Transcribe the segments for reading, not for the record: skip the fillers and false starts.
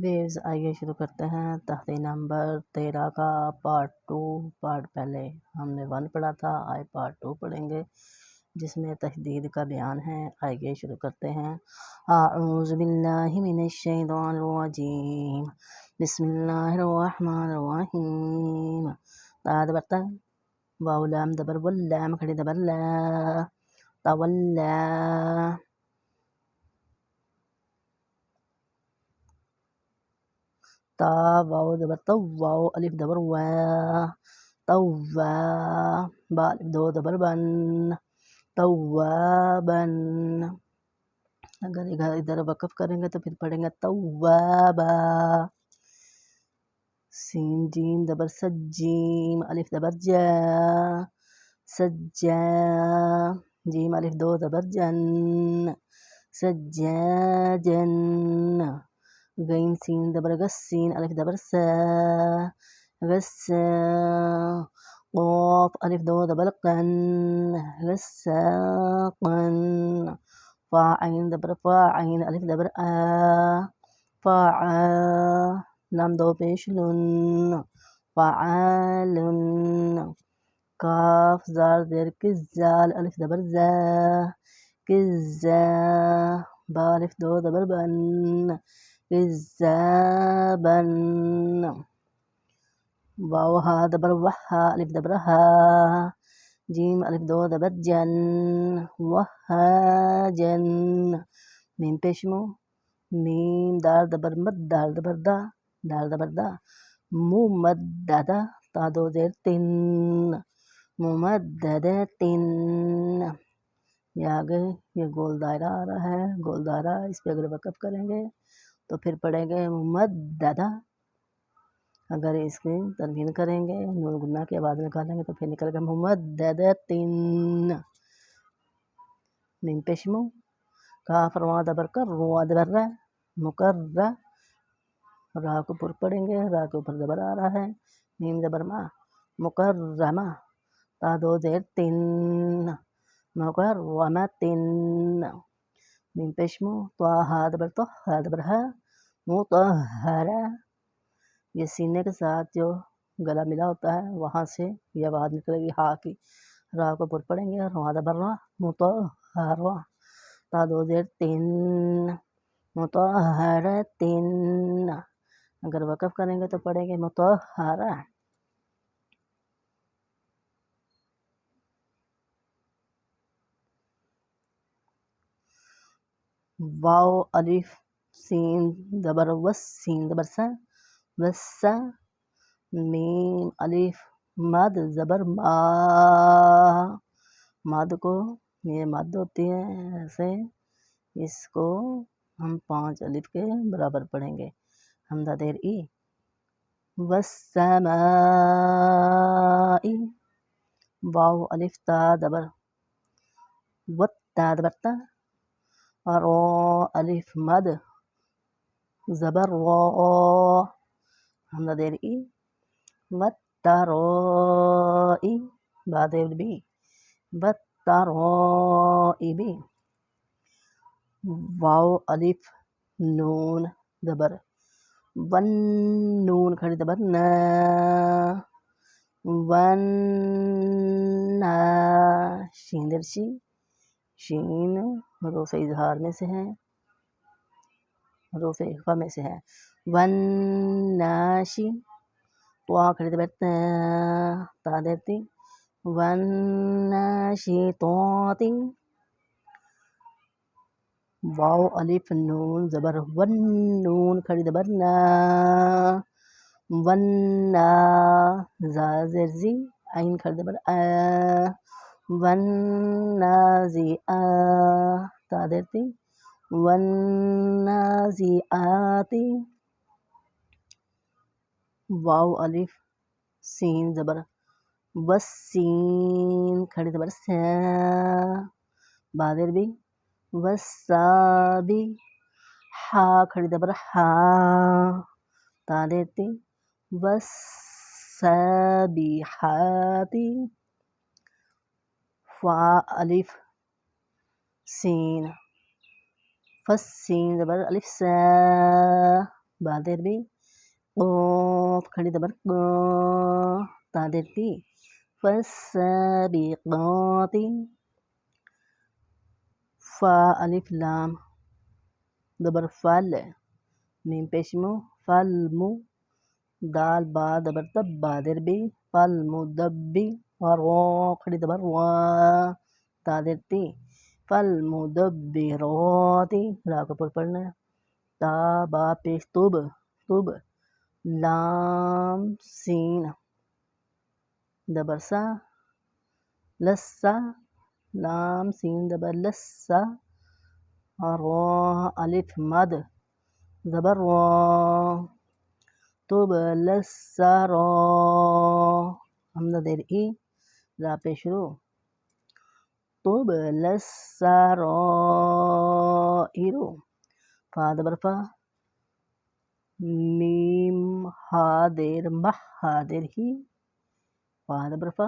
Views آئیے شروع کرتے ہیں تحتی نمبر 13 کا پارٹ 2 پارٹ پہلے ہم نے 1 پڑھا تھا، آئے پارٹ 2 پڑھیں گے جس میں تحدید کا بیان ہے۔ آئیے شروع کرتے ہیں۔ اعوذ باللہ من الشیطان الرجیم، بسم اللہ الرحمن الرحیم۔ تا دبر تا، واو لام دبر ول، لام کھڑی دبر لا، تولا، تا واو دبر تو، واو الف دبر وا، توا، با الف دو دبر بن، توابن۔ اگر ادھر وقف کریں گے تو پھر پڑھیں گے توابا۔ سین جیم دبر سجیم، الف دبر جا، سجا، جیم الف دو دبر جن، سجاجن۔ غین سین دبر غسین، الف دبر سا، غسا۔ قاف الف دو دبر قن، غساقن۔ فا عین دبر فا، عین الف دبر آ، فاعا۔ لام دو پیش لن، فعالن۔ کاف زال زیر کزال، الف دبر زا، کزا۔ با الف دو دبر بن، کزابن۔ واو ہا دبر وہا، الف دبر ہا، جیم الف دو دبر جن، وہاجن۔ میم پیش مو، میم دال دبر مد، دال دبر دا، دال دبر دا، ممددہ، تا دو زیر تن، ممددتن۔ یہ آگے یہ گول دائرہ آ رہا ہے، گول دائرہ، اس پہ اگر وقف کریں گے تو پھر پڑھیں گے ممددہ۔ اگر اس کی تنوین کریں گے، نون گنہ کی آواز نکالیں گے تو پھر نکل گا ممددتن۔ میم پیش مو، کاف رواں دبر کر، رواں دبر را، مکرہ، را کو پر پڑھیں گے، را کے اوپر زبر آ رہا ہے، میم زبر ما، مکرمہ، تا دو زیر تن، مکرمتن۔ میم پیش مو، طا ہا دبر تو، ہا دبر ہا، مطہرہ۔ یہ سینے کے ساتھ جو گلا ملا ہوتا ہے وہاں سے یہ آواز نکلے گی ہا کی، را کو پر پڑھیں گے، رواں دبر را، مطہرہ، تا دو زیر تن، مطہرتن۔ اگر وقف کریں گے تو پڑھیں گے مطہرہ۔ واو الف سین دبر وس، سین دبر سا، وسا۔ میم الف مد زبر ما، مد کو یہ مد ہوتی ہے ایسے، اس کو ہم 5 الف کے برابر پڑھیں گے، حمزہ دیر ای، والسماء۔ واو الف تا دبر وت، تا دبر تا، را الف مد زبر را، حمزہ دیر ای، والترائی، با دیر بی، والترائب۔ واو الف نون دبر ون، نون کھڑی دبر نا، ون نا۔ شین در شی، شین حروف اظہار میں سے ہے، حروف اخفا میں سے ہے، ون ناشی۔ طا کھڑی دبر تا، تا دیر تی، ون ناشطات۔ واو الف نون زبر ون، نون کھڑی دبر نا، ون نا۔ زا زیر زی، عین کھڑی دبر آ، ون نازعا، تا دیر تی، ون نازعات۔ واو الف سین زبر وسین، کھڑی دبر سا، با دیر بی، وسابی۔ ہا کھڑی دبر ہا، تا دیر تی، والسابحات۔ فا الف سین، فس سین زبر الف سا، بادر بی قوف کھڑی دبر تادر تی فالسابقات فا الف لام دبر فل میم پیشمو فالمو دال با دبر تب بادر بی فالمدبی رو کھڑی دبر تادر تی فالمدبراتی را کو پر پڑھنا ہے تا با پیش طب لام سین دبر سا لسا لام سین دبر لسا را الف مد زبر را طب لسا را حمزہ دیر ای را پیش رو طب لسا را ایرو فا دبر فا میم ہا دیر مح ہا دیر ہی فا دبر فا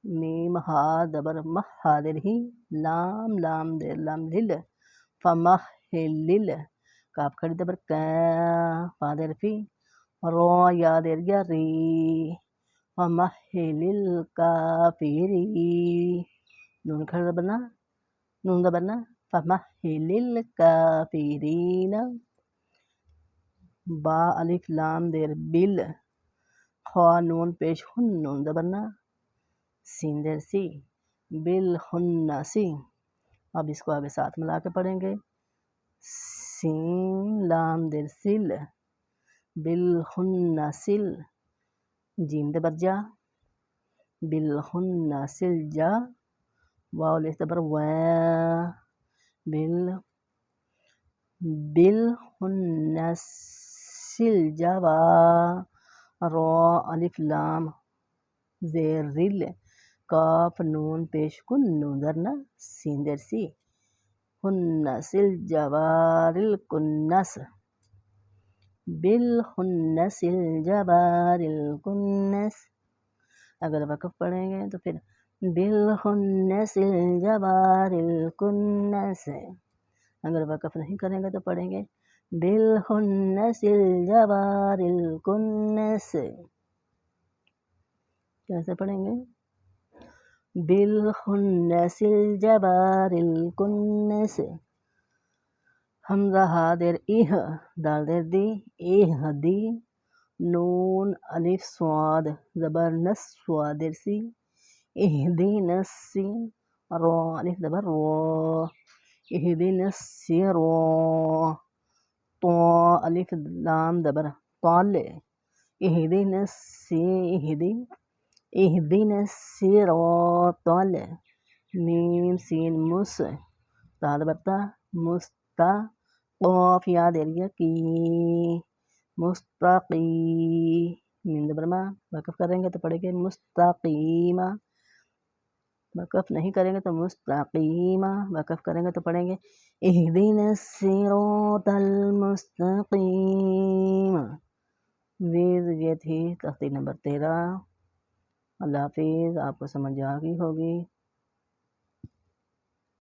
میم ہا دبر مح ہا دیر ہی لام دیر لام لل فمہلل کاف کھڑی دبر کا فا دیر فی را یا دیر یا ری فمہلل کافری نون کھڑی دبر نا فمہلل کافرین با الف لام دیر بل خوا نون پیش ہن نون دبرنا سین دیر سی بالخناسی اب اس کو آگے ساتھ ملا کے پڑھیں گے سین لام دیر سل بالخناسل جیم دبر جا بالخناسل جا واو لف دبر بالخناسل جوا را الف لام زیر رل کاف نون پیش کن نون درنا سین در سی خنسل جوارل کنس بالخنسل جوارل کنس اگر وقف پڑھیں گے تو پھر بالخنسل جوارل کنس اگر وقف نہیں کریں گے تو پڑھیں گے بالخنسل جوارل کنس کیسے پڑھیں گے بالخنسل جوارل کنس حمزہ ہا دیر ایہ دال دیر دی ایہ دی نون الف صاد زبر نس صاد دیر سی اہدین السین را الف دبر را اہدین السرا طا الف لام دبر طال اہدین اہدین الصراط میم سین مس تا دبر تا مستا قاف یا دیر یا کی مستقی میم دبر ما وقف کریں گے تو پڑھیں گے مستقیمہ وقف نہیں کریں گے تو مستقیمہ وقف کریں گے تو پڑھیں گے اہدنا الصراط المستقیم یہ تھی تختی نمبر 13 اللہ حافظ آپ کو سمجھ آ گئی ہوگی